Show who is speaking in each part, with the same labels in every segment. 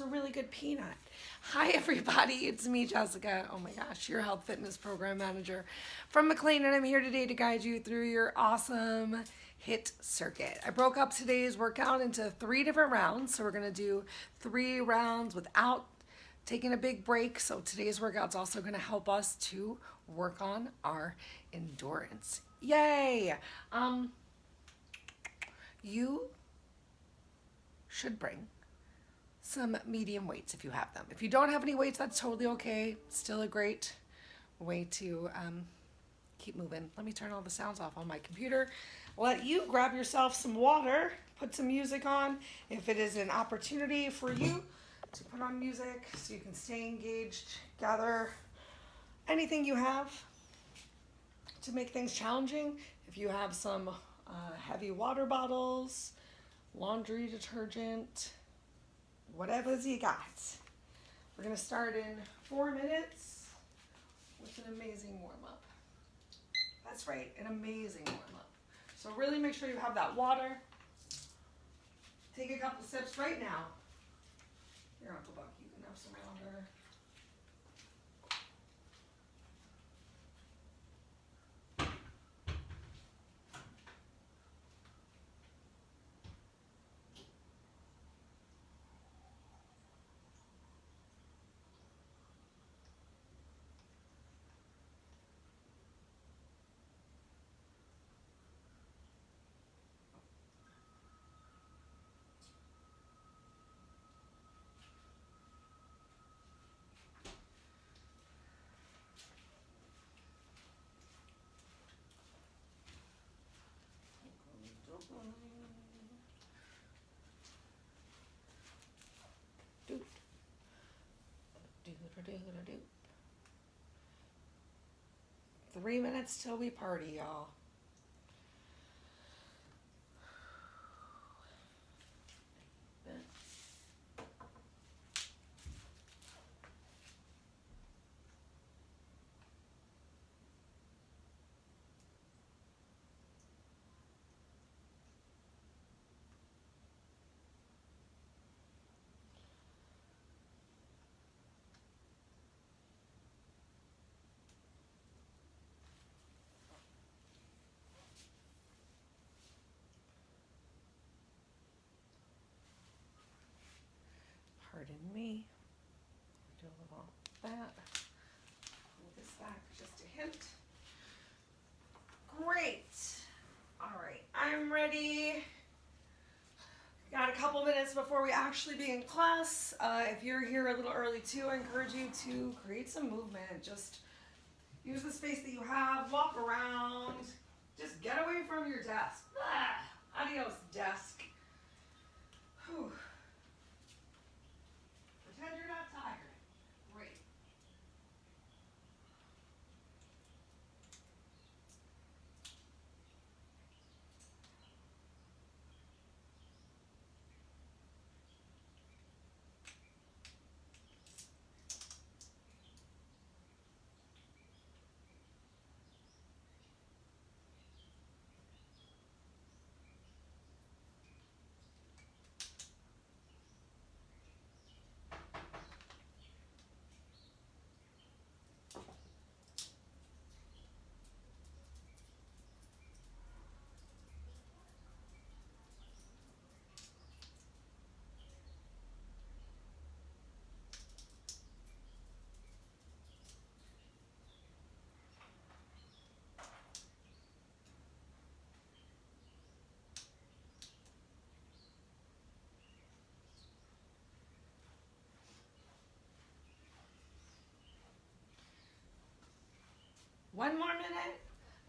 Speaker 1: a really good peanut. Hi, everybody. It's me, Jessica. Oh my gosh, your health fitness program manager from McLean, and I'm here today to guide you through your awesome HIIT circuit. I broke up today's workout into 3 different rounds, so we're going to do 3 rounds without taking a big break. So today's workout's also going to help us to work on our endurance. Yay! You should bring some medium weights if you have them. If you don't have any weights, that's totally okay. Still a great way to keep moving. Let me turn all the sounds off on my computer. Let you grab yourself some water, put some music on. If it is an opportunity for you to put on music so you can stay engaged, gather anything you have to make things challenging. If you have some heavy water bottles, laundry detergent, whatever you got. We're going to start in 4 minutes with an amazing warm-up. That's right, an amazing warm-up. So really make sure you have that water. Take a couple sips right now. Here, Uncle Buck, you can have some water. Do. 3 minutes till we party, y'all. Pardon me. Do a little of that. Pull this back just a hint. Great. All right, I'm ready. Got a couple minutes before we actually begin class. If you're here a little early too, I encourage you to create some movement. Just use the space that you have, walk around, just get away from your desk. Adios, desk. Whew. Pretend you're not tired. Great. One more minute.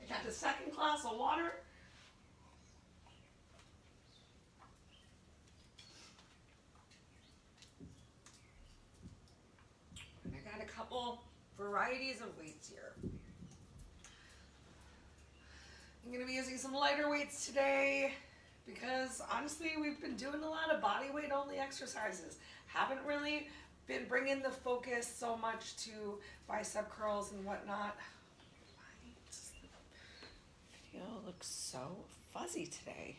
Speaker 1: I got the second glass of water. And I got a couple varieties of weights here. I'm going to be using some lighter weights today because honestly we've been doing a lot of body weight only exercises. Haven't really been bringing the focus so much to bicep curls and whatnot. The video looks so fuzzy today.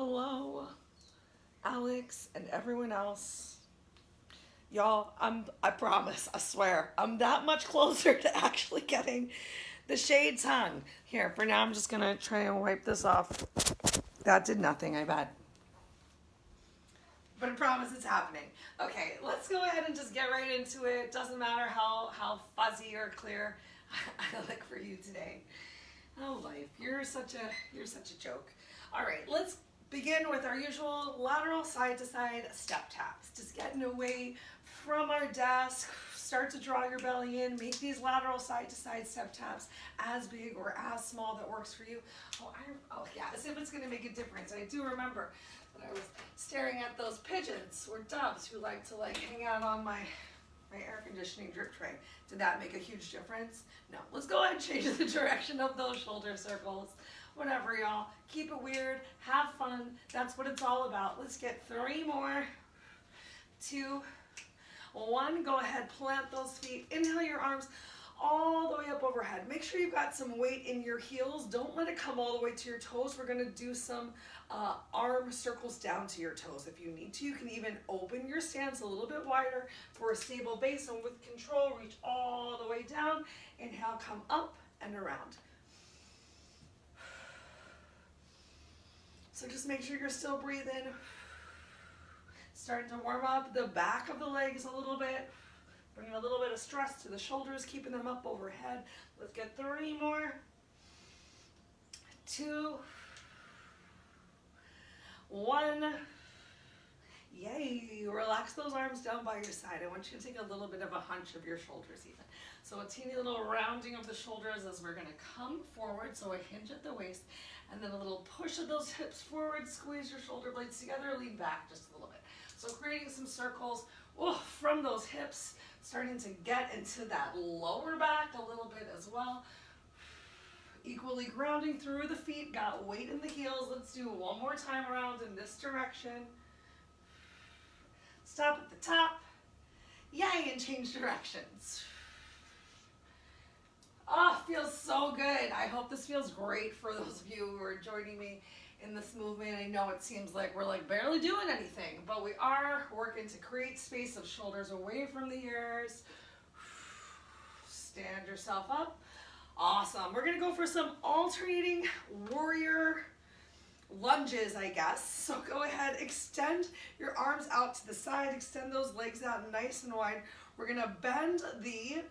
Speaker 1: Hello, Alex and everyone else. Y'all, I promise, I swear, I'm that much closer to actually getting the shades hung. Here, for now, I'm just gonna try and wipe this off. That did nothing, I bet. But I promise it's happening. Okay, let's go ahead and just get right into it. Doesn't matter how fuzzy or clear I look for you today. Oh, life, you're such a joke. All right, let's begin with our usual lateral side to side step taps. Just getting away from our desk. Start to draw your belly in. Make these lateral side to side step taps as big or as small that works for you. Oh yeah, as if it's going to make a difference. I do remember that I was staring at those pigeons or doves who like to hang out on my air conditioning drip tray. Did that make a huge difference? No. Let's go ahead and change the direction of those shoulder circles. Whatever, y'all. Keep it weird. Have fun. That's what it's all about. Let's get 3 more. 2, 1. Go ahead, plant those feet. Inhale your arms all the way up overhead. Make sure you've got some weight in your heels. Don't let it come all the way to your toes. We're going to do some arm circles down to your toes if you need to. You can even open your stance a little bit wider for a stable base, and with control, reach all the way down. Inhale, come up and around. So just make sure you're still breathing. Starting to warm up the back of the legs a little bit. Bringing a little bit of stress to the shoulders, keeping them up overhead. Let's get 3 more. 2, 1. Yay. Relax those arms down by your side. I want you to take a little bit of a hunch of your shoulders even. So a teeny little rounding of the shoulders as we're going to come forward. So a hinge at the waist. And then a little push of those hips forward. Squeeze your shoulder blades together. Lean back just a little bit. So creating some circles from those hips. Starting to get into that lower back a little bit as well. Equally grounding through the feet. Got weight in the heels. Let's do one more time around in this direction. Stop at the top. Yay, and change directions. Oh, feels so good. I hope this feels great for those of you who are joining me in this movement. I know it seems like we're barely doing anything, but we are working to create space of shoulders away from the ears. Stand yourself up. Awesome. We're going to go for some alternating warrior lunges, I guess. So go ahead, extend your arms out to the side, extend those legs out nice and wide. We're going to bend the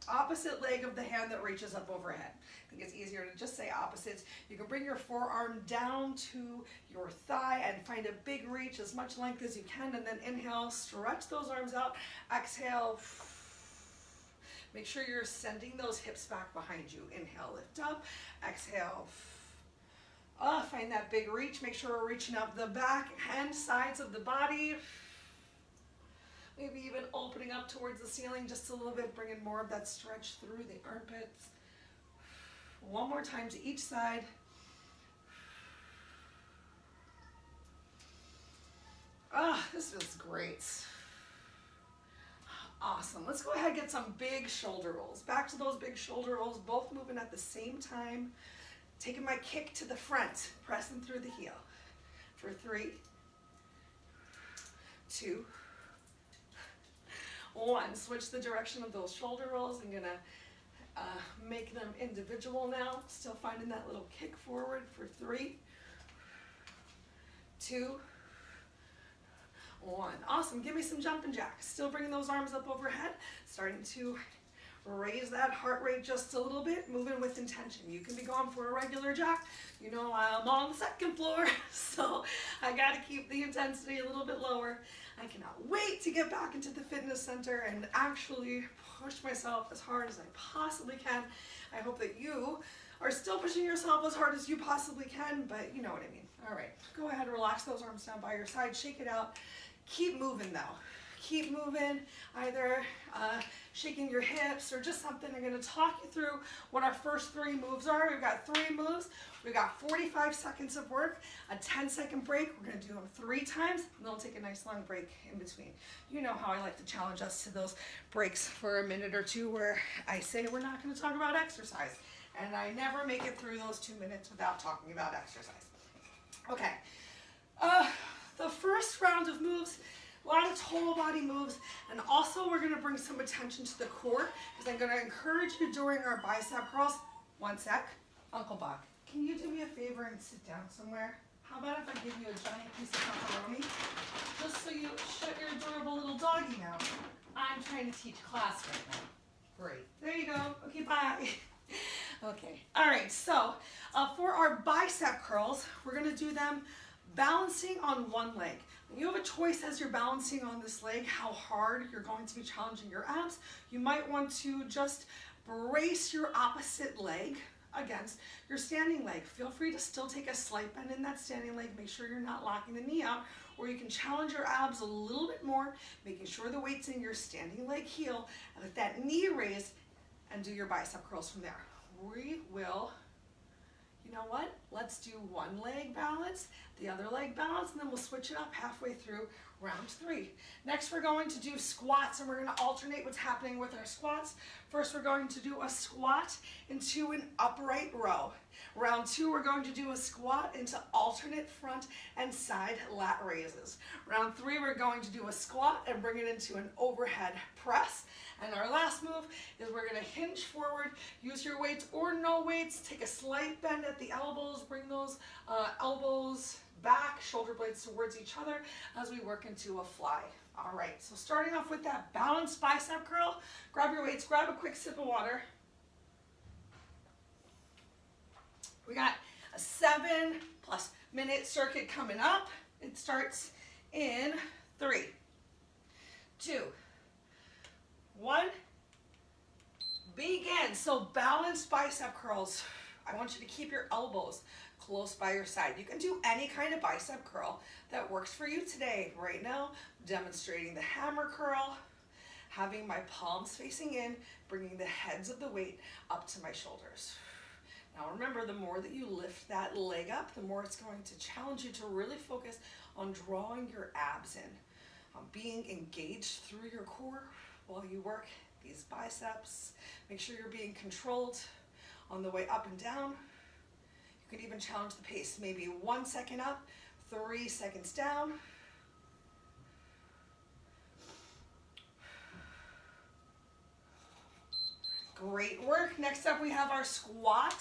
Speaker 1: opposite leg of the hand that reaches up overhead. I think it's easier to just say opposites. You can bring your forearm down to your thigh and find a big reach, as much length as you can, and then inhale, stretch those arms out. Exhale. Make sure you're sending those hips back behind you. Inhale, lift up. Exhale. Find that big reach. Make sure we're reaching up the back and sides of the body. Maybe even opening up towards the ceiling just a little bit, bringing more of that stretch through the armpits. One more time to each side. This feels great. Awesome. Let's go ahead and get some big shoulder rolls. Back to those big shoulder rolls, both moving at the same time. Taking my kick to the front, pressing through the heel. For 3, 2, 1. Switch the direction of those shoulder rolls. I'm gonna make them individual now. Still finding that little kick forward for 3, 2, 1. Awesome. Give me some jumping jacks. Still bringing those arms up overhead. Starting to raise that heart rate just a little bit. Moving with intention. You can be going for a regular jack. You know, I'm on the 2nd floor, so I got to keep the intensity a little bit lower. I cannot wait to get back into the fitness center and actually push myself as hard as I possibly can. I hope that you are still pushing yourself as hard as you possibly can, but you know what I mean. All right, go ahead and relax those arms down by your side. Shake it out. Keep moving though. Keep moving, either shaking your hips or just something. I'm going to talk you through what our first 3 moves are. We've got 3 moves. We've got 45 seconds of work, a 10-second break. We're going to do them 3 times, and then we'll take a nice long break in between. You know how I like to challenge us to those breaks for a minute or 2 where I say we're not going to talk about exercise, and I never make it through those 2 minutes without talking about exercise. Okay. The first round of moves, a lot of total body moves, and also we're gonna bring some attention to the core because I'm gonna encourage you during our bicep curls. One sec. Uncle Buck, can you do me a favor and sit down somewhere? How about if I give you a giant piece of pepperoni? Just so you shut your adorable little doggy now. I'm trying to teach class right now. Great. There you go. Okay, bye. Okay. All right, so for our bicep curls, we're going to do them balancing on one leg. You have a choice as you're balancing on this leg how hard you're going to be challenging your abs. You might want to just brace your opposite leg against your standing leg. Feel free to still take a slight bend in that standing leg. Make sure you're not locking the knee out, or you can challenge your abs a little bit more, making sure the weight's in your standing leg heel, and let that knee raise and do your bicep curls from there. We will, you know what? Let's do one leg balance, the other leg balance, and then we'll switch it up halfway through round 3. Next, we're going to do squats, and we're going to alternate what's happening with our squats. First, we're going to do a squat into an upright row. Round 2, we're going to do a squat into alternate front and side lat raises. Round 3, we're going to do a squat and bring it into an overhead press. And our last move is we're going to hinge forward, use your weights or no weights, take a slight bend at the elbows, bring those elbows back, shoulder blades towards each other as we work into a fly. All right, so starting off with that balanced bicep curl, grab your weights, grab a quick sip of water. We got a 7+ minute circuit coming up. It starts in 3, 2, 1, begin. So balanced bicep curls. I want you to keep your elbows close by your side. You can do any kind of bicep curl that works for you today. Right now, demonstrating the hammer curl, having my palms facing in, bringing the heads of the weight up to my shoulders. Now remember, the more that you lift that leg up, the more it's going to challenge you to really focus on drawing your abs in, being engaged through your core while you work these biceps. Make sure you're being controlled on the way up and down. You could even challenge the pace, maybe 1 second up, 3 seconds down. Great work. Next up, we have our squat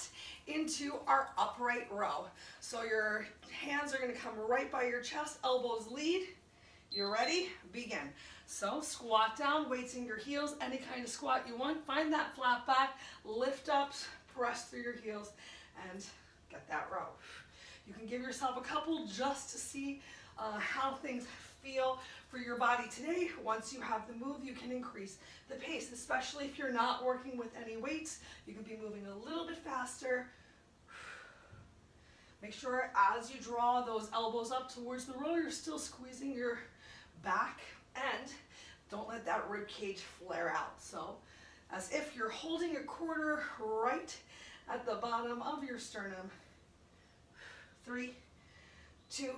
Speaker 1: into our upright row. So your hands are going to come right by your chest, elbows lead. You're ready? Begin. So squat down, weights in your heels, any kind of squat you want. Find that flat back, lift up, press through your heels, and get that row. You can give yourself a couple just to see how things feel for your body today. Once you have the move, you can increase the pace, especially if you're not working with any weights. You can be moving a little bit faster. Make sure as you draw those elbows up towards the row, you're still squeezing your back, and don't let that rib cage flare out. So as if you're holding a quarter right at the bottom of your sternum. 3, 2,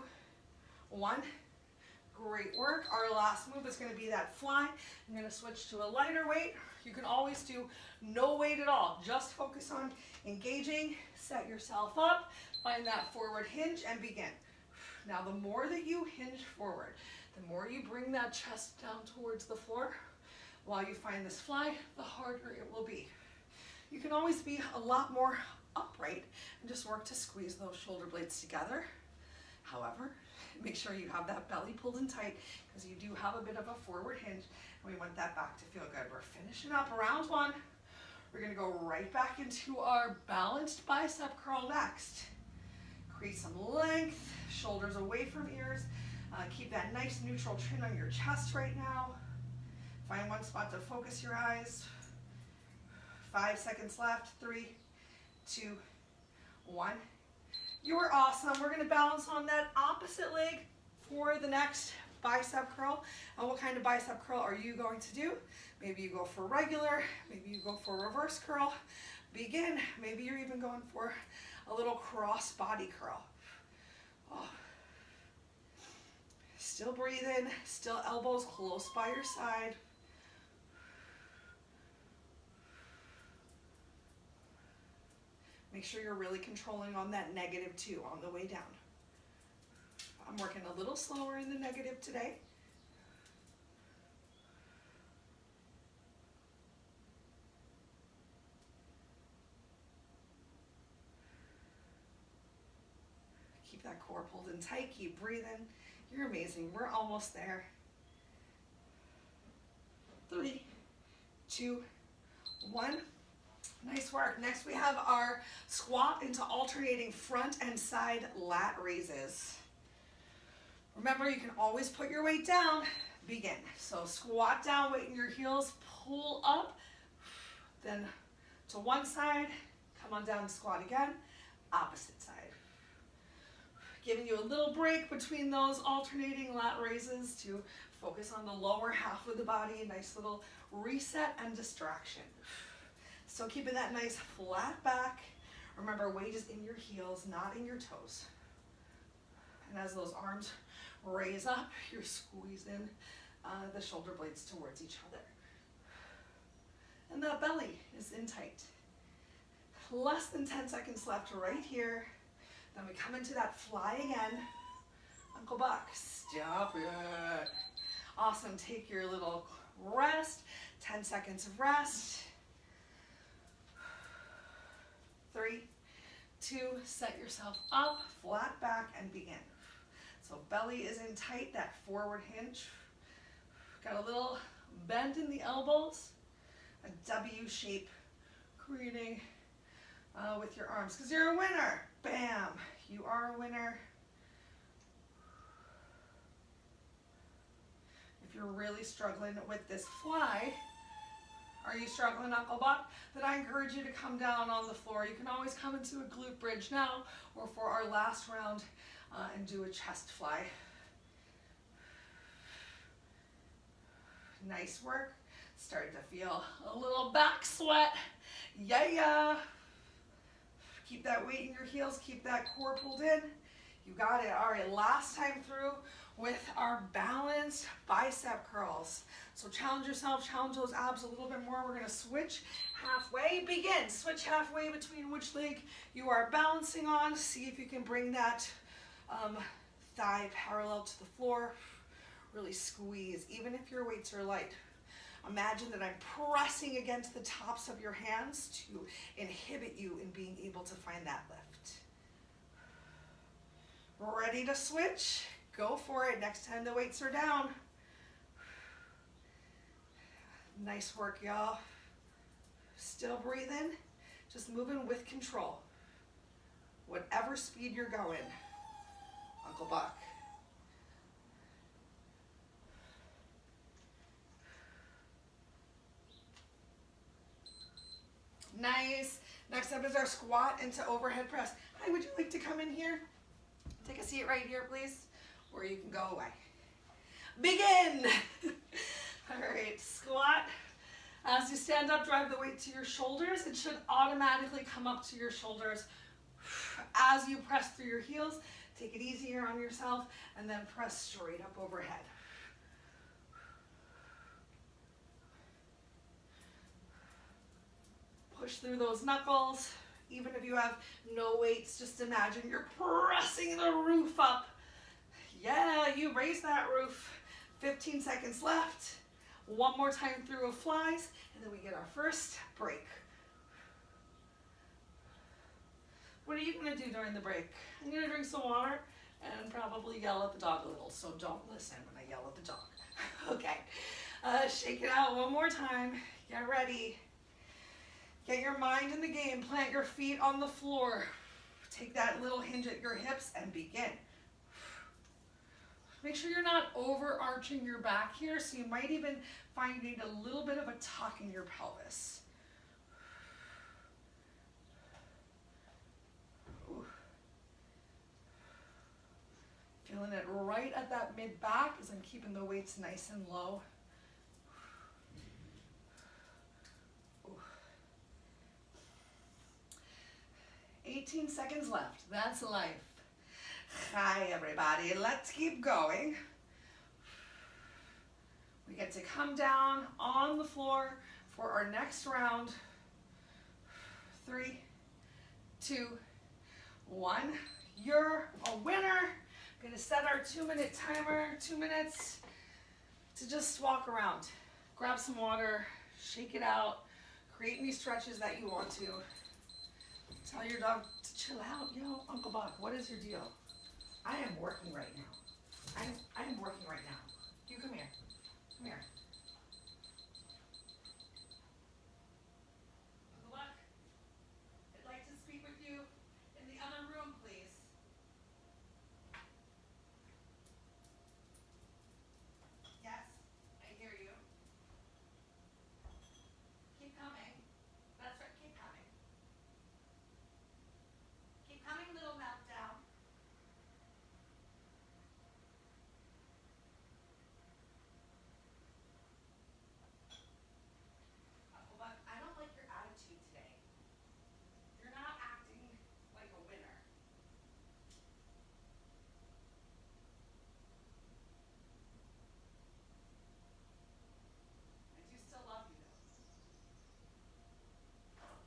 Speaker 1: 1. Great work. Our last move is going to be that fly. I'm going to switch to a lighter weight. You can always do no weight at all. Just focus on engaging. Set yourself up. Find that forward hinge and begin. Now, the more that you hinge forward, the more you bring that chest down towards the floor while you find this fly, the harder it will be. You can always be a lot more upright and just work to squeeze those shoulder blades together. However, make sure you have that belly pulled in tight because you do have a bit of a forward hinge, and we want that back to feel good. We're finishing up round 1. We're going to go right back into our balanced bicep curl next. Create some length, shoulders away from ears. Keep that nice neutral chin on your chest right now. Find one spot to focus your eyes. 5 seconds left. 3, 2, 1. You are awesome. We're going to balance on that opposite leg for the next bicep curl. And what kind of bicep curl are you going to do? Maybe you go for regular, maybe you go for reverse curl. Begin. Maybe you're even going for a little cross body curl. Oh. Still breathing, still elbows close by your side. Make sure you're really controlling on that -2 on the way down. I'm working a little slower in the negative today. Keep that core pulled in tight, keep breathing. You're amazing, we're almost there. 3, 2, 1. Nice work. Next we have our squat into alternating front and side lat raises. Remember, you can always put your weight down. Begin. So squat down, weight in your heels, pull up, then to one side, come on down, squat again, opposite side. Giving you a little break between those alternating lat raises to focus on the lower half of the body, a nice little reset and distraction. So keeping that nice flat back. Remember, weight is in your heels, not in your toes. And as those arms raise up, you're squeezing the shoulder blades towards each other. And that belly is in tight. Less than 10 seconds left right here. Then we come into that fly again. Ankle buck, stop it. Awesome, take your little rest, 10 seconds of rest. 3, 2, set yourself up, flat back, and begin. So belly is in tight, that forward hinge. Got a little bend in the elbows, a W shape creating with your arms, because you're a winner. Bam, you are a winner. If you're really struggling with this fly, are you struggling knuckle buck? Then I encourage you to come down on the floor. You can always come into a glute bridge now, or for our last round, and do a chest fly. Nice work. Starting to feel a little back sweat. Yeah. Keep that weight in your heels, keep that core pulled in. You got it. All right, last time through with our balanced bicep curls. So challenge yourself, challenge those abs a little bit more. We're gonna switch halfway. Begin. Switch halfway between which leg you are balancing on. See if you can bring that thigh parallel to the floor. Really squeeze, even if your weights are light. Imagine that I'm pressing against the tops of your hands to inhibit you in being able to find that lift. Ready to switch? Go for it. Next time the weights are down. Nice work, y'all. Still breathing, just moving with control. Whatever speed you're going. Uncle Buck. Nice. Next up is our squat into overhead press. Hi, would you like to come in here? Take a seat right here, please, or you can go away. Begin. All right, squat. As you stand up, drive the weight to your shoulders. It should automatically come up to your shoulders. As you press through your heels, take it easier on yourself, and then press straight up overhead. Push through those knuckles. Even if you have no weights, just imagine you're pressing the roof up. Yeah, you raise that roof. 15 seconds left. One more time through of flies, and then we get our first break. What are you gonna do during the break? I'm gonna drink some water and probably yell at the dog a little, so don't listen when I yell at the dog. Okay, shake it out one more time. Get ready. Get your mind in the game. Plant your feet on the floor. Take that little hinge at your hips and begin. Make sure you're not overarching your back here, so you might even find you need a little bit of a tuck in your pelvis. Ooh. Feeling it right at that mid back as I'm keeping the weights nice and low. 18 seconds left. That's life. Hi, everybody. Let's keep going. We get to come down on the floor for our next round. 3, 2, 1. You're a winner. We're gonna set our 2-minute timer, 2 minutes to just walk around. Grab some water, shake it out, create any stretches that you want to. Tell your dog to chill out. Yo, Uncle Buck, what is your deal? I am working right now. I am working right now. You come here. Come here. Uncle Buck, I'd like to speak with you in the other room, please. Yes, I hear you. Keep coming. That's right, keep coming. Keep coming, little meltdown. Uncle Buck, I don't like your attitude today. You're not acting like a winner. I do still love you, though.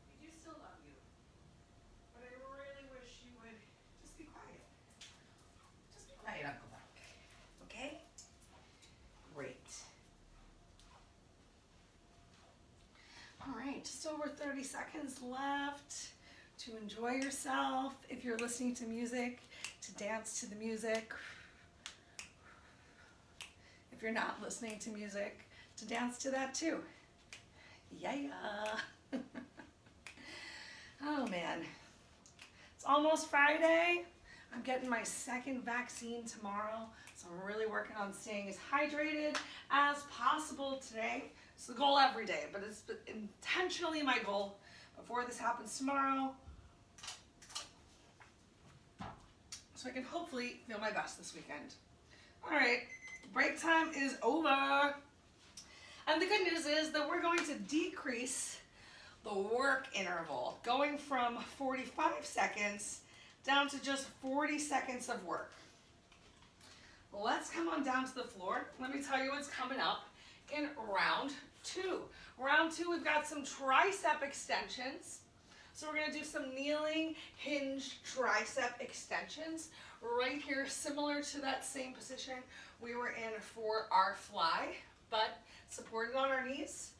Speaker 1: I do still love you. But I really wish you would just be quiet. Just be quiet, Uncle Buck. Okay? Great. All right, just over 30 seconds left to enjoy yourself. If you're listening to music, to dance to the music. If you're not listening to music, to dance to that too. Yeah. Oh man. It's almost Friday. I'm getting my second vaccine tomorrow, so I'm really working on staying as hydrated as possible today. It's the goal every day, but it's intentionally my goal before this happens tomorrow, so I can hopefully feel my best this weekend. All right, break time is over. And the good news is that we're going to decrease the work interval, going from 45 seconds down to just 40 seconds of work. Let's come on down to the floor. Let me tell you what's coming up in round 2. Round 2, we've got some tricep extensions. So we're going to do some kneeling hinged tricep extensions right here, similar to that same position we were in for our fly, but supported on our knees.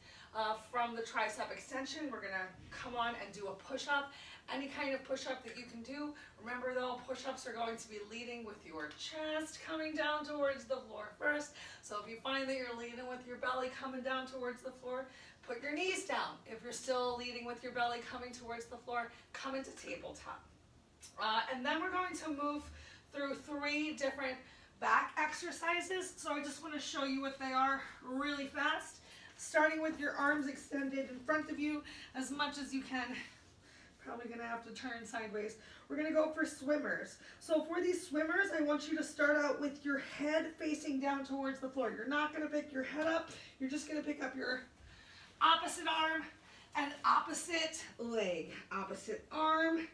Speaker 1: From the tricep extension, we're going to come on and do a push-up. Any kind of push-up that you can do. Remember though, push-ups are going to be leading with your chest coming down towards the floor first. So if you find that you're leading with your belly coming down towards the floor, put your knees down. If you're still leading with your belly coming towards the floor, come into tabletop. And then we're going to move through 3 different back exercises. So I just want to show you what they are really fast. Starting with your arms extended in front of you as much as you can. Probably going to have to turn sideways. We're going to go for swimmers. So for these swimmers, I want you to start out with your head facing down towards the floor. You're not going to pick your head up. You're just going to pick up your opposite arm and opposite leg. Opposite arm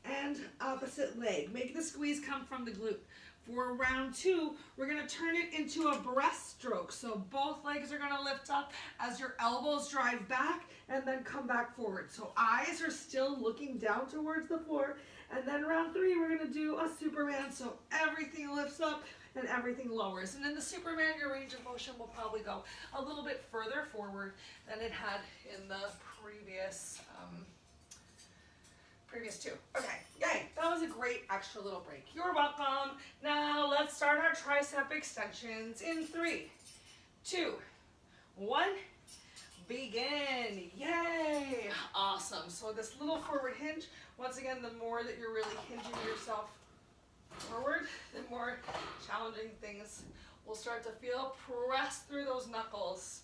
Speaker 1: and opposite leg. Make the squeeze come from the glute. For round 2, we're going to turn it into a breaststroke. So both legs are going to lift up as your elbows drive back and then come back forward. So eyes are still looking down towards the floor. And then round 3, we're going to do a Superman. So everything lifts up and everything lowers. And in the Superman, your range of motion will probably go a little bit further forward than it had in the previous 2. Okay, yay, that was a great extra little break. You're welcome. Now let's start our tricep extensions in 3, 2, 1, begin. Yay, awesome. So this little forward hinge, once again, the more that you're really hinging yourself forward, the more challenging things will start to feel. Press through those knuckles.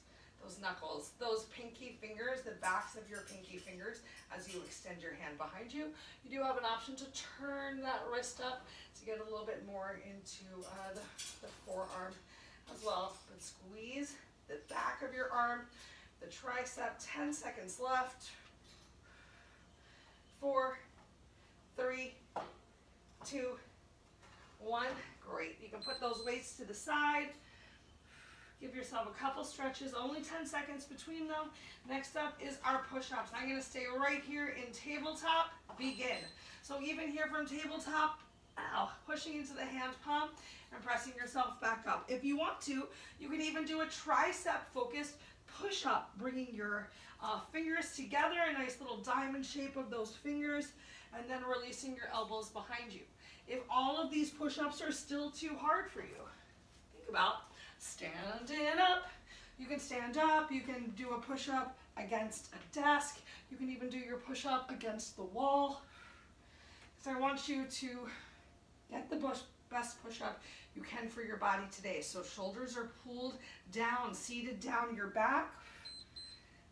Speaker 1: Those pinky fingers, the backs of your pinky fingers as you extend your hand behind you. You do have an option to turn that wrist up to get a little bit more into the forearm as well. But squeeze the back of your arm, the tricep, 10 seconds left. 4, 3, 2, 1. Great. You can put those weights to the side. Give yourself a couple stretches, only 10 seconds between them. Next up is our push-ups. I'm going to stay right here in tabletop. Begin. So even here from tabletop, Inhale, pushing into the hand palm and pressing yourself back up. If you want to, you can even do a tricep focused push up, bringing your fingers together, a nice little diamond shape of those fingers, and then releasing your elbows behind you. If all of these push-ups are still too hard for you, think about standing up. You can stand up, you can do a push-up against a desk, you can even do your push-up against the wall. So I want you to get the best push-up you can for your body today. So shoulders are pulled down, seated down your back.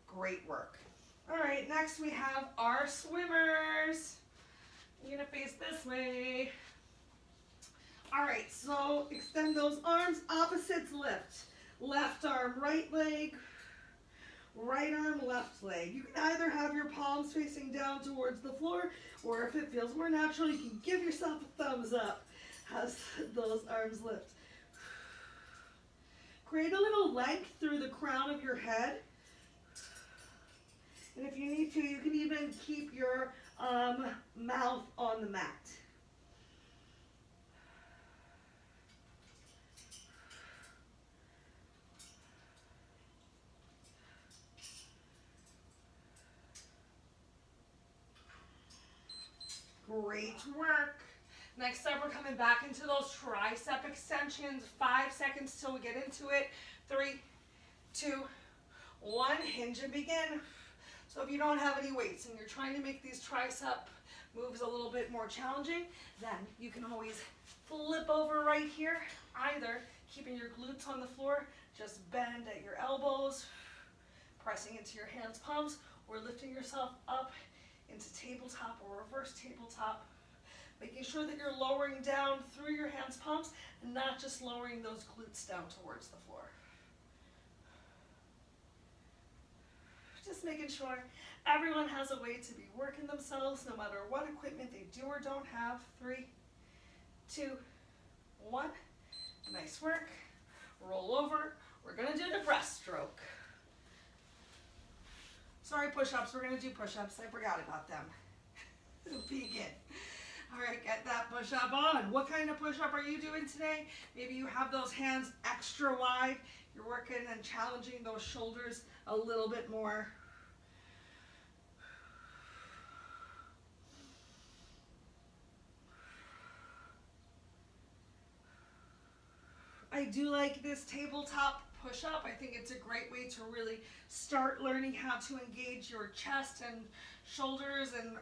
Speaker 1: Great work. All right, next we have our swimmers. You're gonna face this way. All right, so extend those arms, opposites lift. Left arm, right leg, right arm, left leg. You can either have your palms facing down towards the floor, or if it feels more natural, you can give yourself a thumbs up as those arms lift. Create a little length through the crown of your head. And if you need to, you can even keep your mouth on the mat. Great work. Next up, we're coming back into those tricep extensions. 5 seconds till we get into it. 3, 2, 1, hinge and begin. So if you don't have any weights and you're trying to make these tricep moves a little bit more challenging, then you can always flip over right here, either keeping your glutes on the floor, just bend at your elbows, pressing into your hands, palms, or lifting yourself up into tabletop or reverse tabletop, making sure that you're lowering down through your hands, palms, and not just lowering those glutes down towards the floor. Just making sure everyone has a way to be working themselves no matter what equipment they do or don't have. 3, 2, 1. Nice work. Roll over. We're going to do the breaststroke. Sorry, push-ups. We're going to do push-ups. I forgot about them. Begin. All right, get that push-up on. What kind of push-up are you doing today? Maybe you have those hands extra wide. You're working and challenging those shoulders a little bit more. I do like this tabletop push-up. I think it's a great way to really start learning how to engage your chest and shoulders and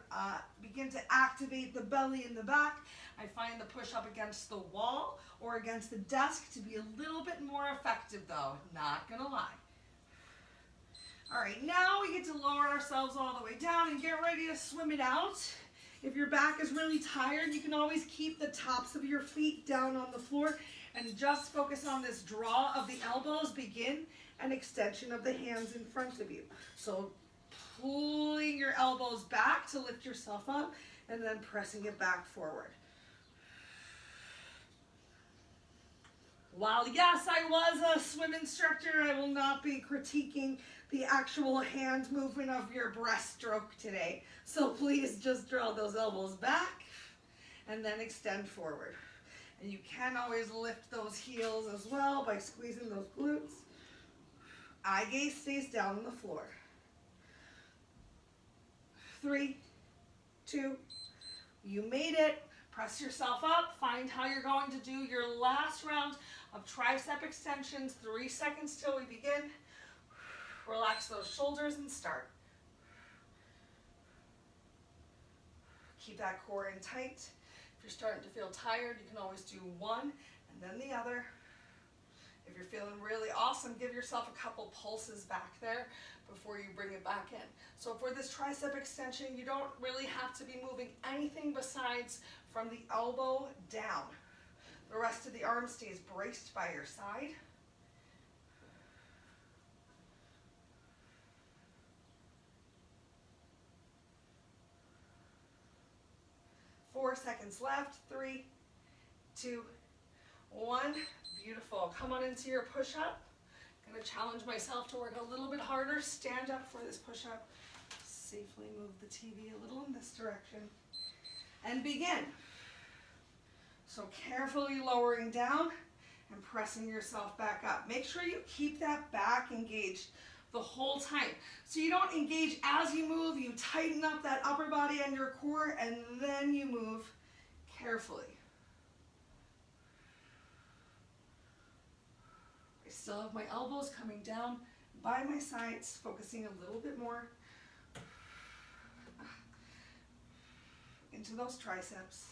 Speaker 1: begin to activate the belly and the back. I find the push-up against the wall or against the desk to be a little bit more effective though, not gonna lie. All right, now we get to lower ourselves all the way down and get ready to swim it out. If your back is really tired, you can always keep the tops of your feet down on the floor and just focus on this draw of the elbows, begin, and extension of the hands in front of you. So pulling your elbows back to lift yourself up and then pressing it back forward. While yes, I was a swim instructor, I will not be critiquing the actual hand movement of your breaststroke today. So please just draw those elbows back and then extend forward. And you can always lift those heels as well by squeezing those glutes. Eye gaze stays down on the floor. 3, 2, you made it. Press yourself up. Find how you're going to do your last round of tricep extensions. 3 seconds till we begin. Relax those shoulders and start. Keep that core in tight. If you're starting to feel tired, you can always do one and then the other. If you're feeling really awesome, give yourself a couple pulses back there before you bring it back in. So for this tricep extension, you don't really have to be moving anything besides from the elbow down. The rest of the arm stays braced by your side. Four seconds left. 3, 2, 1. Beautiful. Come on into your push-up. I'm going to challenge myself to work a little bit harder. Stand up for this push-up. Safely move the TV a little in this direction. And begin. So carefully lowering down and pressing yourself back up. Make sure you keep that back engaged the whole time. So you don't engage as you move, you tighten up that upper body and your core, and then you move carefully. I still have my elbows coming down by my sides, focusing a little bit more into those triceps.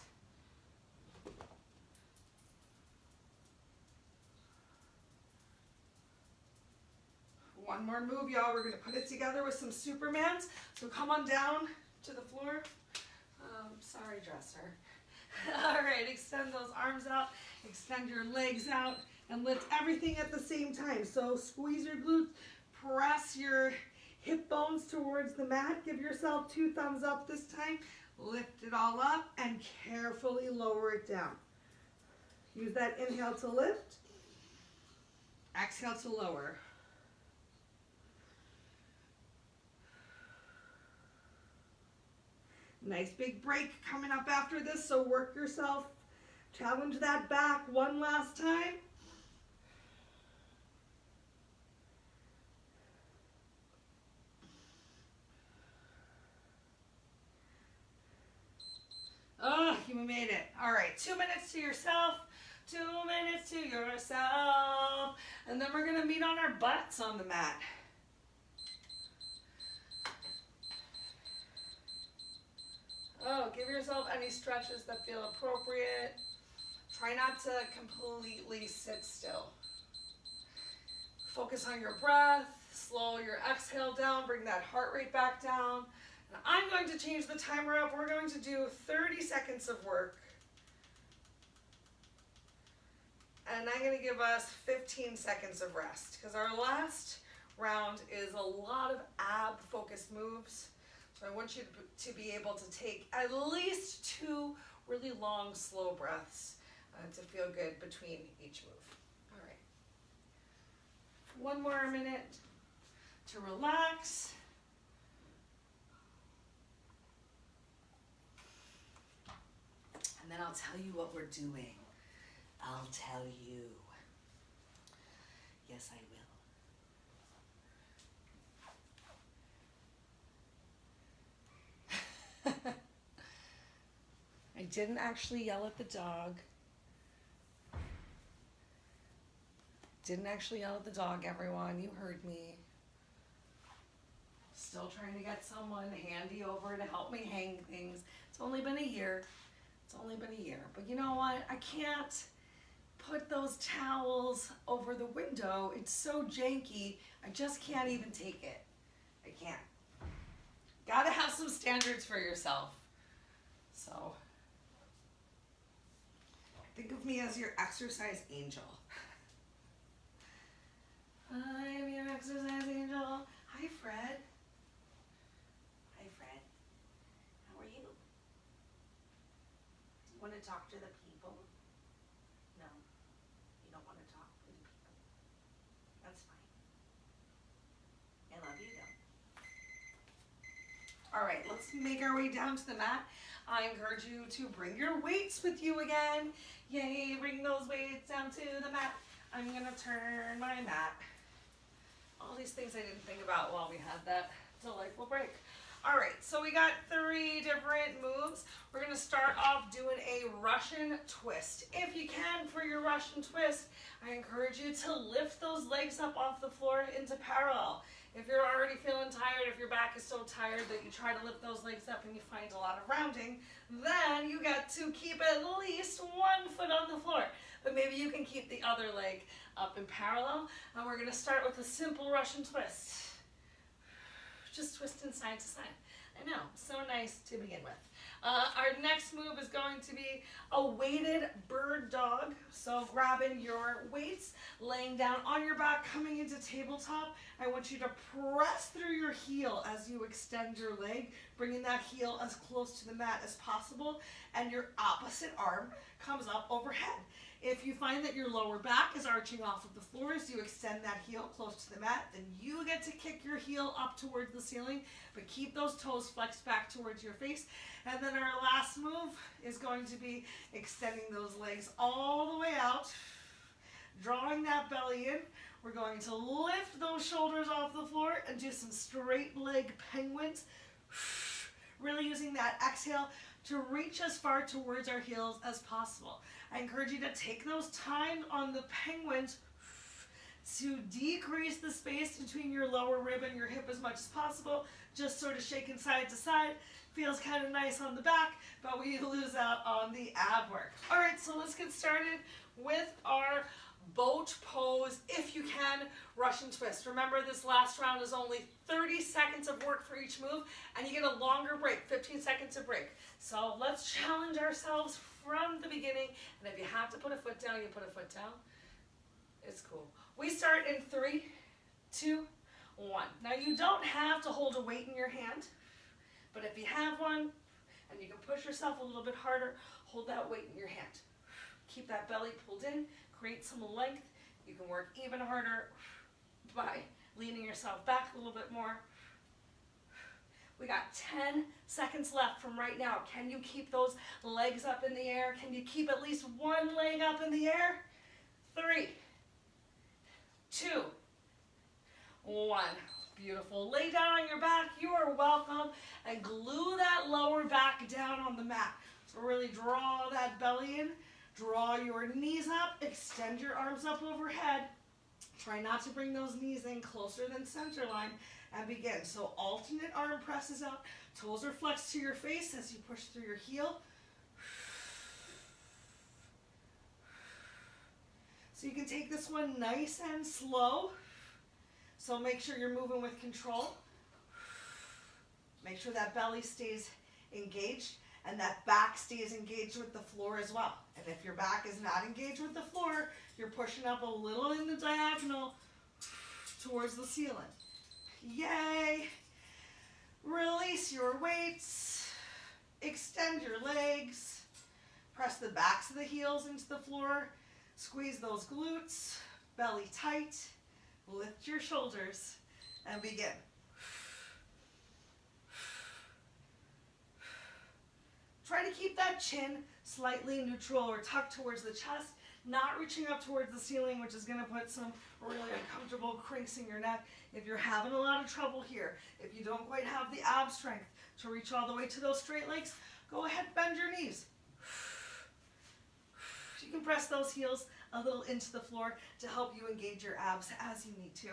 Speaker 1: One more move, y'all. We're going to put it together with some Supermans. So come on down to the floor. Sorry, dresser. All right, extend those arms out, extend your legs out, and lift everything at the same time. So squeeze your glutes, press your hip bones towards the mat. Give yourself 2 thumbs up this time. Lift it all up and carefully lower it down. Use that inhale to lift, exhale to lower. Nice big break coming up after this, so work yourself. Challenge that back one last time. Oh, you made it. All right, 2 minutes to yourself. 2 minutes to yourself. And then we're going to meet on our butts on the mat. Oh, give yourself any stretches that feel appropriate. Try not to completely sit still. Focus on your breath. Slow your exhale down. Bring that heart rate back down. And I'm going to change the timer up. We're going to do 30 seconds of work. And I'm going to give us 15 seconds of rest, because our last round is a lot of ab-focused moves. So I want you to be able to take at least 2 really long, slow breaths to feel good between each move. All right. 1 more minute to relax. And then I'll tell you what we're doing. I'll tell you. Yes, I will. I didn't actually yell at the dog. Didn't actually yell at the dog, everyone. You heard me. Still trying to get someone handy over to help me hang things. It's only been a year. It's only been a year. But you know what? I can't put those towels over the window. It's so janky. I just can't even take it. I can't. Gotta have some standards for yourself. So, think of me as your exercise angel. I'm your exercise angel. Hi, Fred. Hi, Fred. How are you? Want to talk to the people? No, you don't want to talk to the people. That's fine. I love you, though. All right, let's make our way down to the mat. I encourage you to bring your weights with you again. Yay, bring those weights down to the mat. I'm gonna turn my mat. All these things I didn't think about while we had that delightful break. All right, so we got 3 different moves. We're gonna start off doing a Russian twist. If you can, for your Russian twist, I encourage you to lift those legs up off the floor into parallel. If you're already feeling tired, if your back is so tired that you try to lift those legs up and you find a lot of rounding, then you got to keep at least 1 foot on the floor. But maybe you can keep the other leg up in parallel. And we're gonna start with a simple Russian twist. Just twisting side to side. I know, so nice to begin with. Our next move is going to be a weighted bird dog. So grabbing your weights, laying down on your back, coming into tabletop. I want you to press through your heel as you extend your leg, bringing that heel as close to the mat as possible, and your opposite arm comes up overhead. If you find that your lower back is arching off of the floor as you extend that heel close to the mat, then you get to kick your heel up towards the ceiling, but keep those toes flexed back towards your face. And then our last move is going to be extending those legs all the way out, drawing that belly in. We're going to lift those shoulders off the floor and do some straight leg penguins. Really using that exhale to reach as far towards our heels as possible. I encourage you to take those time on the penguins to decrease the space between your lower rib and your hip as much as possible. Just sort of shaking side to side. Feels kind of nice on the back, but we lose out on the ab work. All right, so let's get started with our boat pose. If you can, Russian twist. Remember, this last round is only 30 seconds of work for each move, and you get a longer break, 15 seconds of break. So let's challenge ourselves from the beginning, and if you have to put a foot down, you put a foot down. It's cool. We start in 3, 2, 1. Now, you don't have to hold a weight in your hand, but if you have one, and you can push yourself a little bit harder, hold that weight in your hand. Keep that belly pulled in, create some length. You can work even harder by leaning yourself back a little bit more. We got 10 seconds left from right now. Can you keep those legs up in the air? Can you keep at least one leg up in the air? 3, 2, 1. Beautiful. Lay down on your back. You are welcome. And glue that lower back down on the mat. So really draw that belly in. Draw your knees up. Extend your arms up overhead. Try not to bring those knees in closer than center line. And begin. So alternate arm presses out. Toes are flexed to your face as you push through your heel. So you can take this one nice and slow. So make sure you're moving with control. Make sure that belly stays engaged and that back stays engaged with the floor as well. And if your back is not engaged with the floor, you're pushing up a little in the diagonal towards the ceiling. Yay! Release your weights. Extend your legs. Press the backs of the heels into the floor. Squeeze those glutes. Belly tight. Lift your shoulders and begin. Try to keep that chin slightly neutral or tucked towards the chest, not reaching up towards the ceiling, which is going to put some really uncomfortable crinks in your neck. If you're having a lot of trouble here, if you don't quite have the ab strength to reach all the way to those straight legs, go ahead, bend your knees. You can press those heels a little into the floor to help you engage your abs as you need to.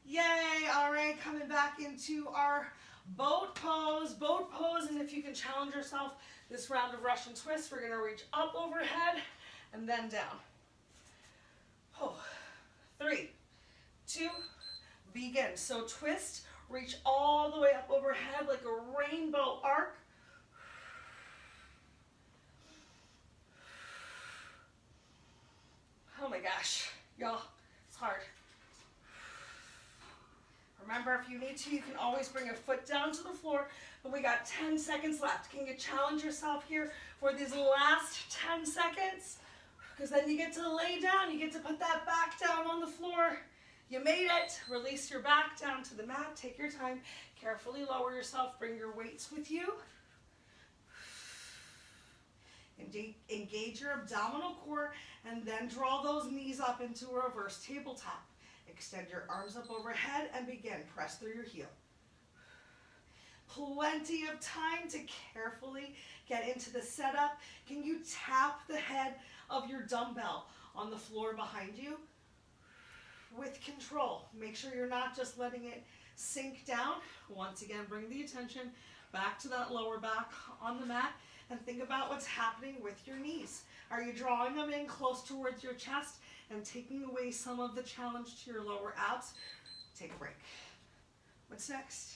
Speaker 1: Yay! All right, coming back into our boat pose. Boat pose, and if you can challenge yourself this round of Russian twist, we're going to reach up overhead and then down. 3, 2, begin. So twist, reach all the way up overhead like a rainbow arc. Oh my gosh, y'all, it's hard. Remember, if you need to, you can always bring a foot down to the floor, but we got 10 seconds left. Can you challenge yourself here for these last 10 seconds? Because then you get to lay down, you get to put that back down on the floor. You made it. Release your back down to the mat. Take your time. Carefully lower yourself. Bring your weights with you. Engage your abdominal core and then draw those knees up into a reverse tabletop. Extend your arms up overhead and begin. Press through your heel. Plenty of time to carefully get into the setup. Can you tap the head of your dumbbell on the floor behind you? With control. Make sure you're not just letting it sink down. Once again, bring the attention back to that lower back on the mat and think about what's happening with your knees. Are you drawing them in close towards your chest and taking away some of the challenge to your lower abs? Take a break. What's next?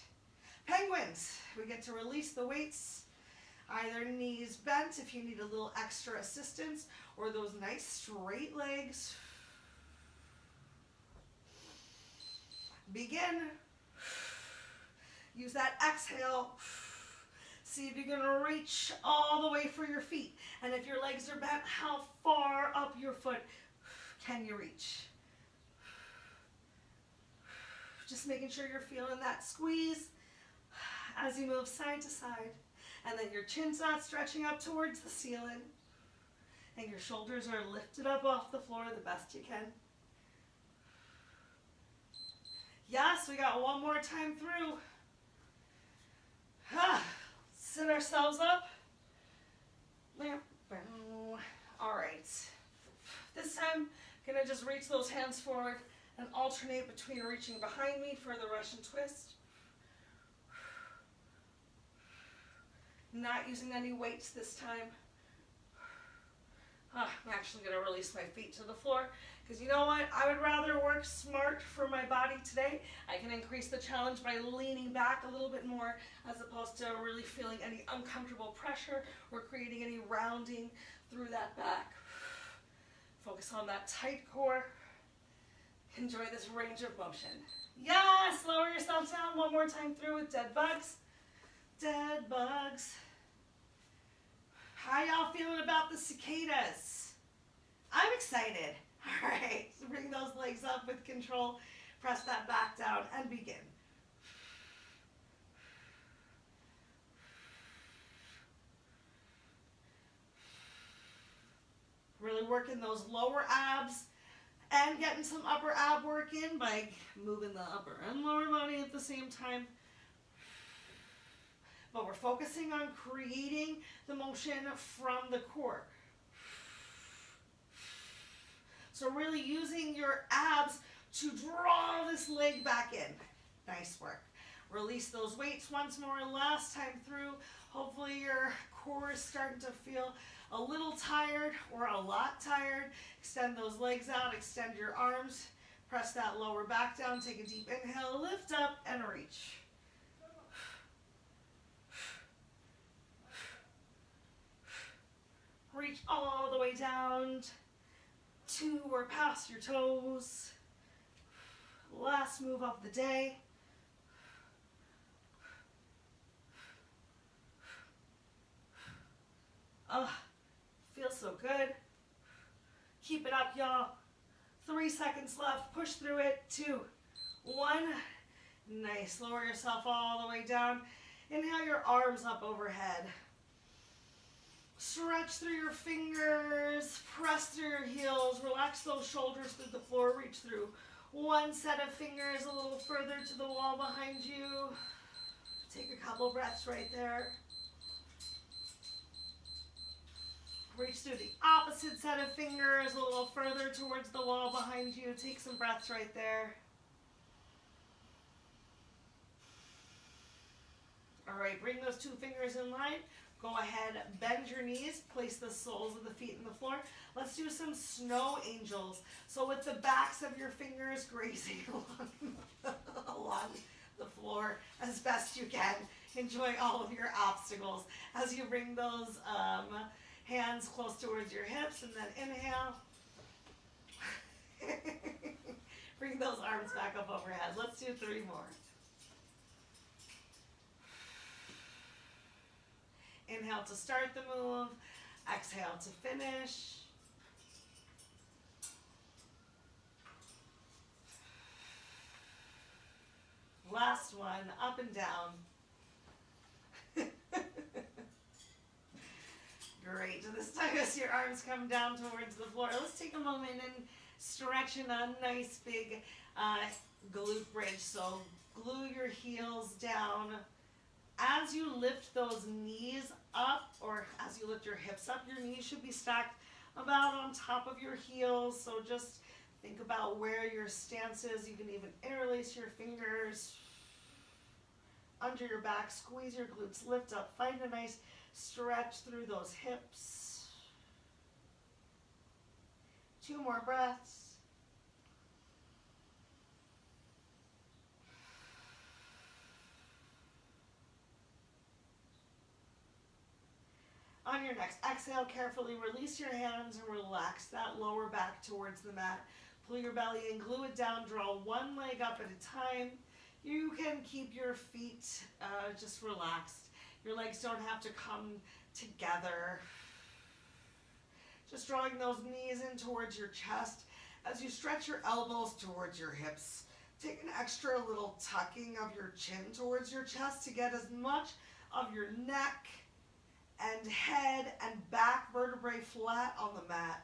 Speaker 1: Penguins. We get to release the weights. Either knees bent if you need a little extra assistance, or those nice straight legs. Begin. Use that exhale.
Speaker 2: See if you're gonna reach all the way for your feet. And if your legs are bent, how far up your foot can you reach? Just making sure you're feeling that squeeze as you move side to side. And then your chin's not stretching up towards the ceiling. And your shoulders are lifted up off the floor the best you can. Yes, we got one more time through. Sit ourselves up. All right. This time, I'm gonna just reach those hands forward and alternate between reaching behind me for the Russian twist. Not using any weights this time. I'm actually going to release my feet to the floor because you know what? I would rather work smart for my body today. I can increase the challenge by leaning back a little bit more as opposed to really feeling any uncomfortable pressure or creating any rounding through that back. Focus on that tight core. Enjoy this range of motion. Yes, lower yourself down one more time through with dead bugs. Dead bugs. How y'all feeling about the cicadas? I'm excited. All right, so bring those legs up with control. Press that back down and begin. Really working those lower abs and getting some upper ab work in by moving the upper and lower body at the same time. But we're focusing on creating the motion from the core. So really using your abs to draw this leg back in. Nice work. Release those weights once more. Last time through. Hopefully your core is starting to feel a little tired or a lot tired. Extend those legs out. Extend your arms. Press that lower back down. Take a deep inhale. Lift up and reach. Reach all the way down to or past your toes. Last move of the day. Feels so good. Keep it up, y'all. 3 seconds left. Push through it. 2, 1. Nice. Lower yourself all the way down. Inhale your arms up overhead. Stretch through your fingers, press through your heels, relax those shoulders through the floor, reach through one set of fingers a little further to the wall behind you. Take a couple breaths right there. Reach through the opposite set of fingers a little further towards the wall behind you. Take some breaths right there. All right, bring those 2 fingers in line. Go ahead, bend your knees, place the soles of the feet in the floor. Let's do some snow angels. So with the backs of your fingers grazing along the floor as best you can. Enjoy all of your obstacles as you bring those hands close towards your hips and then inhale. Bring those arms back up overhead. Let's do 3 more. Inhale to start the move. Exhale to finish. Last one, up and down. Great. So this time as your arms come down towards the floor, let's take a moment and stretch in a nice big glute bridge. So glue your heels down. As you lift those knees up, or as you lift your hips up, your knees should be stacked about on top of your heels. So just think about where your stance is. You can even interlace your fingers under your back. Squeeze your glutes, lift up. Find a nice stretch through those hips. 2 more breaths. On your next exhale, carefully release your hands and relax that lower back towards the mat. Pull your belly in, glue it down, draw one leg up at a time. You can keep your feet just relaxed. Your legs don't have to come together. Just drawing those knees in towards your chest as you stretch your elbows towards your hips. Take an extra little tucking of your chin towards your chest to get as much of your neck and head and back vertebrae flat on the mat.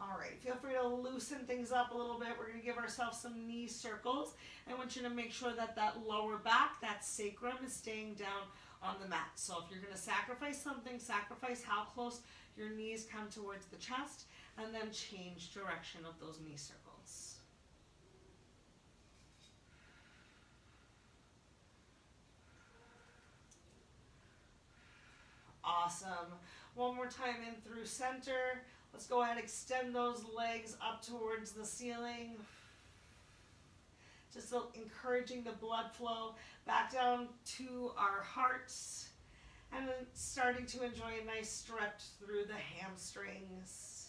Speaker 2: All right, feel free to loosen things up a little bit. We're going to give ourselves some knee circles. I want you to make sure that that lower back, that sacrum, is staying down on the mat. So if you're going to sacrifice something, sacrifice how close your knees come towards the chest, and then change direction of those knee circles. Awesome. One more time in through center. Let's go ahead and extend those legs up towards the ceiling. Just encouraging the blood flow back down to our hearts. And then starting to enjoy a nice stretch through the hamstrings.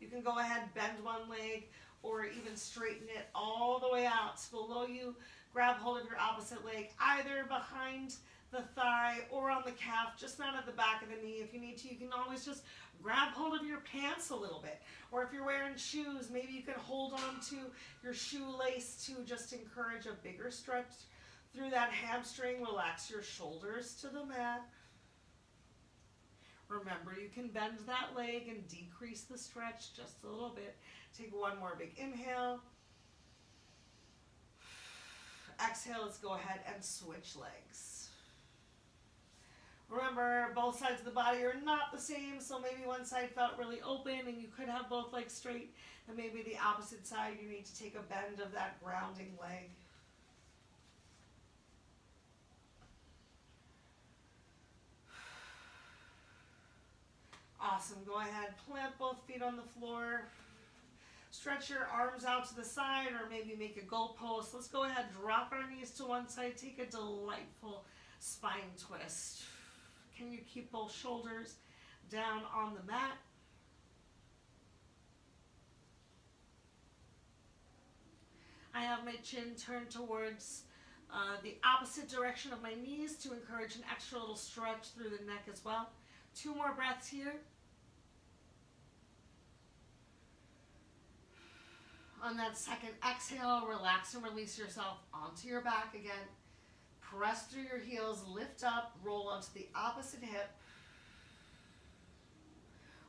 Speaker 2: You can go ahead, bend one leg, or even straighten it all the way out. So below you, grab hold of your opposite leg, either behind the thigh or on the calf, just not at the back of the knee. If you need to, you can always just grab hold of your pants a little bit. Or if you're wearing shoes, maybe you can hold on to your shoelace to just encourage a bigger stretch through that hamstring. Relax your shoulders to the mat. Remember, you can bend that leg and decrease the stretch just a little bit. Take one more big inhale. Exhale, let's go ahead and switch legs. Remember, both sides of the body are not the same, so maybe one side felt really open and you could have both legs straight, and maybe the opposite side, you need to take a bend of that grounding leg. Awesome. Go ahead, plant both feet on the floor. Stretch your arms out to the side, or maybe make a goalpost. Let's go ahead, drop our knees to one side. Take a delightful spine twist. Can you keep both shoulders down on the mat? I have my chin turned towards the opposite direction of my knees to encourage an extra little stretch through the neck as well. 2 more breaths here. On that second exhale, relax and release yourself onto your back again. Press through your heels, lift up, roll onto the opposite hip.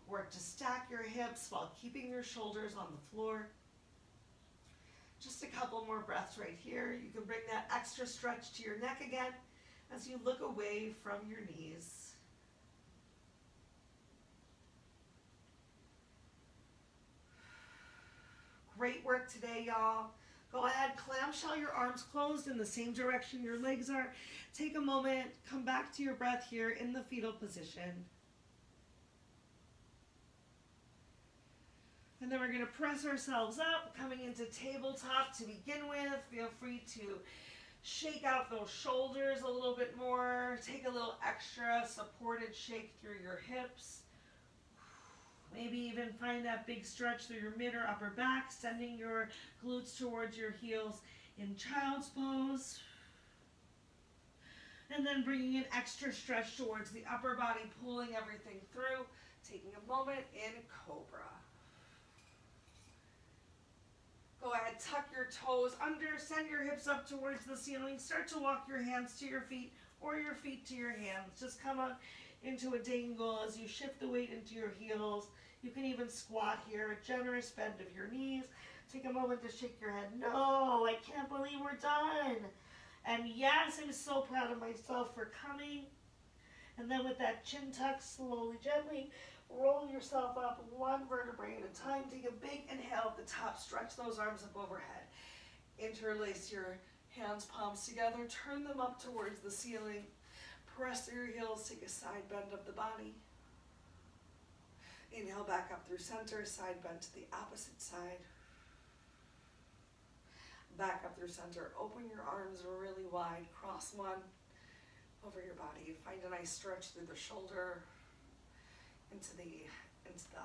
Speaker 2: Work to stack your hips while keeping your shoulders on the floor. Just a couple more breaths right here. You can bring that extra stretch to your neck again as you look away from your knees. Great work today, y'all. Go ahead, clamshell your arms closed in the same direction your legs are. Take a moment, come back to your breath here in the fetal position. And then we're going to press ourselves up, coming into tabletop to begin with. Feel free to shake out those shoulders a little bit more. Take a little extra supported shake through your hips. Maybe even find that big stretch through your mid or upper back, sending your glutes towards your heels in child's pose. And then bringing an extra stretch towards the upper body, pulling everything through. Taking a moment in cobra. Go ahead, tuck your toes under, send your hips up towards the ceiling. Start to walk your hands to your feet or your feet to your hands. Just come up into a dangle as you shift the weight into your heels. You can even squat here, a generous bend of your knees. Take a moment to shake your head. No, I can't believe we're done. And yes, I'm so proud of myself for coming. And then with that chin tuck, slowly, gently, roll yourself up one vertebrae at a time. Take a big inhale at the top. Stretch those arms up overhead. Interlace your hands, palms together. Turn them up towards the ceiling. Press through your heels, take a side bend of the body. Inhale back up through center, side bend to the opposite side. Back up through center, open your arms really wide, cross one over your body. Find a nice stretch through the shoulder, into the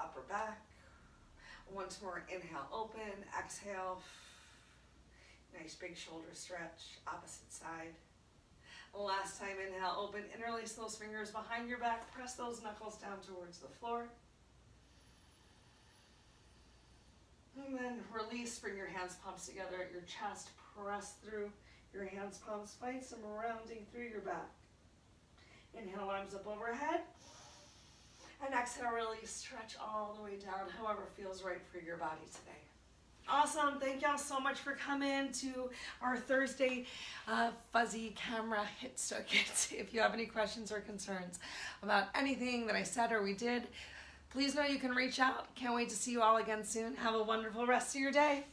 Speaker 2: upper back. Once more, inhale, open, exhale. Nice big shoulder stretch, opposite side. Last time, inhale, open, interlace those fingers behind your back, press those knuckles down towards the floor. And then release, bring your hands palms together at your chest, press through your hands palms, find some rounding through your back. Inhale, arms up overhead. And exhale, release, stretch all the way down, however feels right for your body today. Awesome. Thank y'all so much for coming to our Thursday fuzzy camera hit circuit. If you have any questions or concerns about anything that I said or we did, please know you can reach out. Can't wait to see you all again soon. Have a wonderful rest of your day.